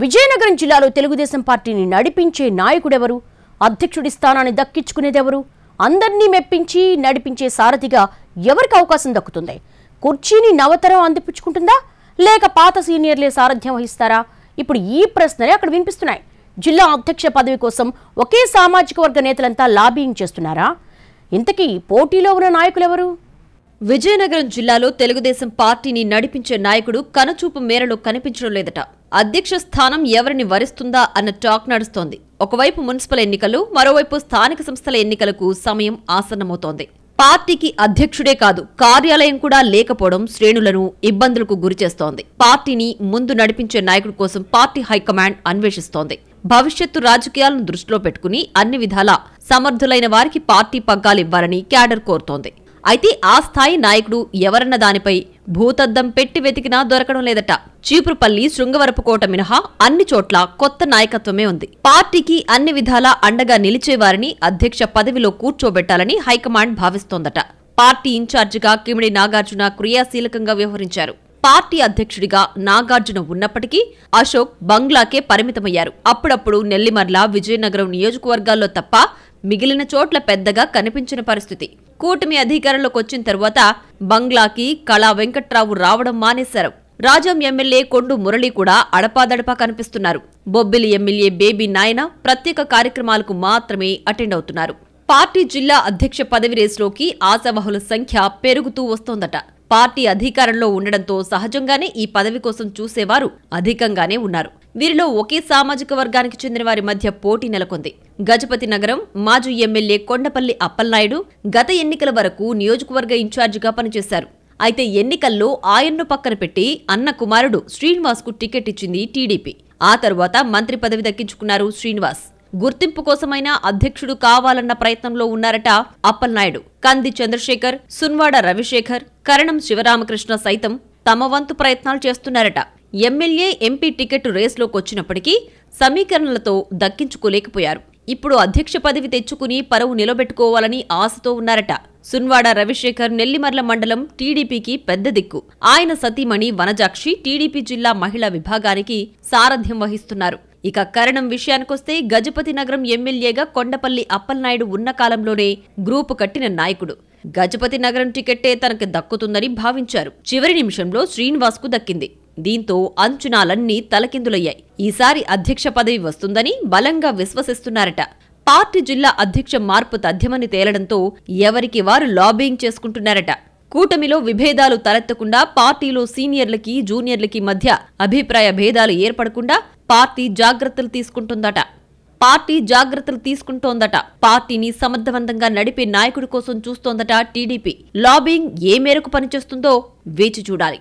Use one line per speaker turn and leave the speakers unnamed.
విజయనగరం జిల్లాలో తెలుగుదేశం పార్టీని నడిపించే నాయకుడెవరు? అధ్యక్షుడి స్థానాన్ని దక్కించుకునేదెవరు? అందర్నీ మెప్పించి నడిపించే సారథిగా ఎవరికి అవకాశం దక్కుతుంది? కుర్చీని నవతరం అందిపుచ్చుకుంటుందా లేక పాత సీనియర్లే సారథ్యం వహిస్తారా? ఇప్పుడు ఈ ప్రశ్నలే అక్కడ వినిపిస్తున్నాయి. జిల్లా అధ్యక్ష పదవి కోసం ఒకే సామాజిక వర్గ నేతలంతా లాబింగ్ చేస్తున్నారా? ఇంతకీ పోటీలో ఉన్న నాయకులెవరు?
విజయనగరం జిల్లాలో తెలుగుదేశం పార్టీని నడిపించే నాయకుడు కనుచూపు మేరలో కనిపించడం లేదట. అధ్యక్ష స్థానం ఎవరిని వరిస్తుందా అన్న టాక్ నడుస్తోంది. ఒకవైపు మున్సిపల్ ఎన్నికలు, మరోవైపు స్థానిక సంస్థల ఎన్నికలకు సమయం ఆసన్నమవుతోంది. పార్టీకి అధ్యక్షుడే కాదు, కార్యాలయం కూడా లేకపోవడం శ్రేణులను ఇబ్బందులకు గురిచేస్తోంది. పార్టీని ముందు నడిపించే నాయకుడి కోసం పార్టీ హైకమాండ్ అన్వేషిస్తోంది. భవిష్యత్తు రాజకీయాలను దృష్టిలో పెట్టుకుని అన్ని విధాలా సమర్థులైన వారికి పార్టీ పగ్గాలివ్వాలని క్యాడర్ కోరుతోంది. అయితే ఆ స్థాయి నాయకుడు ఎవరన్న దానిపై భూతద్దం పెట్టి వెతికినా దొరకడం లేదట. చీపురుపల్లి, శృంగవరపుకోట మినహా అన్ని చోట్ల కొత్త నాయకత్వమే ఉంది. పార్టీకి అన్ని విధాలా అండగా నిలిచేవారిని అధ్యక్ష పదవిలో కూర్చోబెట్టాలని హైకమాండ్ భావిస్తోందట. పార్టీ ఇన్ఛార్జిగా కిమిడి నాగార్జున క్రియాశీలకంగా వ్యవహరించారు. పార్టీ అధ్యక్షుడిగా నాగార్జున ఉన్నప్పటికీ అశోక్ బంగ్లాకే పరిమితమయ్యారు. అప్పుడప్పుడు నెల్లిమర్ల, విజయనగరం నియోజకవర్గాల్లో తప్ప మిగిలిన చోట్ల పెద్దగా కనిపించిన పరిస్థితి. కూటమి అధికారంలోకి వచ్చిన తర్వాత బంగ్లాకి కళా వెంకట్రావు రావడం మానేశారు. రాజాం ఎమ్మెల్యే కొండు మురళి కూడా అడపాదడపా కనిపిస్తున్నారు. బొబ్బిలి ఎమ్మెల్యే బేబీ నాయన ప్రత్యేక కార్యక్రమాలకు మాత్రమే అటెండ్ అవుతున్నారు. పార్టీ జిల్లా అధ్యక్ష పదవి రేసులోకి ఆశావహుల సంఖ్య పెరుగుతూ వస్తోందట. పార్టీ అధికారంలో ఉండడంతో సహజంగానే ఈ పదవి కోసం చూసేవారు అధికంగానే ఉన్నారు. వీరిలో ఒకే సామాజిక వర్గానికి చెందిన వారి మధ్య పోటీ నెలకొంది. గజపతి నగరం మాజీ ఎమ్మెల్యే కొండపల్లి అప్పలనాయుడు గత ఎన్నికల వరకు నియోజకవర్గ ఇన్ఛార్జిగా పనిచేశారు. అయితే ఎన్నికల్లో ఆయన్ను పక్కన పెట్టి అన్న కుమారుడు శ్రీనివాస్ కు టికెట్ ఇచ్చింది టీడీపీ. ఆ తరువాత మంత్రి పదవి దక్కించుకున్నారు శ్రీనివాస్. గుర్తింపు కోసమైనా అధ్యక్షుడు కావాలన్న ప్రయత్నంలో ఉన్నారట అప్పలనాయుడు. కంది చంద్రశేఖర్, సున్వాడ రవిశేఖర్, కరణం శివరామకృష్ణ సైతం తమ వంతు ప్రయత్నాలు చేస్తున్నారట. ఎమ్మెల్యే, ఎంపీ టికెట్ రేసులోకొచ్చినప్పటికీ సమీకరణలతో దక్కించుకోలేకపోయారు. ఇప్పుడు అధ్యక్ష పదవి తెచ్చుకుని పరువు నిలబెట్టుకోవాలని ఆశతో ఉన్నారట. సున్వాడ రవిశేఖర్ నెల్లిమర్ల మండలం టీడీపీకి పెద్ద దిక్కు. ఆయన సతీమణి వనజాక్షి టీడీపీ జిల్లా మహిళా విభాగానికి సారథ్యం వహిస్తున్నారు. ఇక కరణం విషయానికొస్తే గజపతి నగరం ఎమ్మెల్యేగా కొండపల్లి అప్పలనాయుడు ఉన్న కాలంలోనే గ్రూపు కట్టిన నాయకుడు. గజపతి నగరం టికెట్టే తనకు దక్కుతుందని భావించారు. చివరి నిమిషంలో శ్రీనివాస్ కు దక్కింది. దీంతో అంచనాలన్నీ తలకిందులయ్యాయి. ఈసారి అధ్యక్ష పదవి వస్తుందని బలంగా విశ్వసిస్తున్నారట. పార్టీ జిల్లా అధ్యక్ష మార్పు తథ్యమని తేలడంతో ఎవరికి వారు లాబింగ్ చేసుకుంటున్నారట. కూటమిలో విభేదాలు తలెత్తకుండా, పార్టీలో సీనియర్లకి, జూనియర్లకి మధ్య అభిప్రాయ భేదాలు ఏర్పడకుండా పార్టీ జాగ్రత్తలు తీసుకుంటోందట. పార్టీని సమర్థవంతంగా నడిపే నాయకుడి కోసం చూస్తోందట టీడీపీ. లాబింగ్ ఏ మేరకు పనిచేస్తుందో వేచి చూడాలి.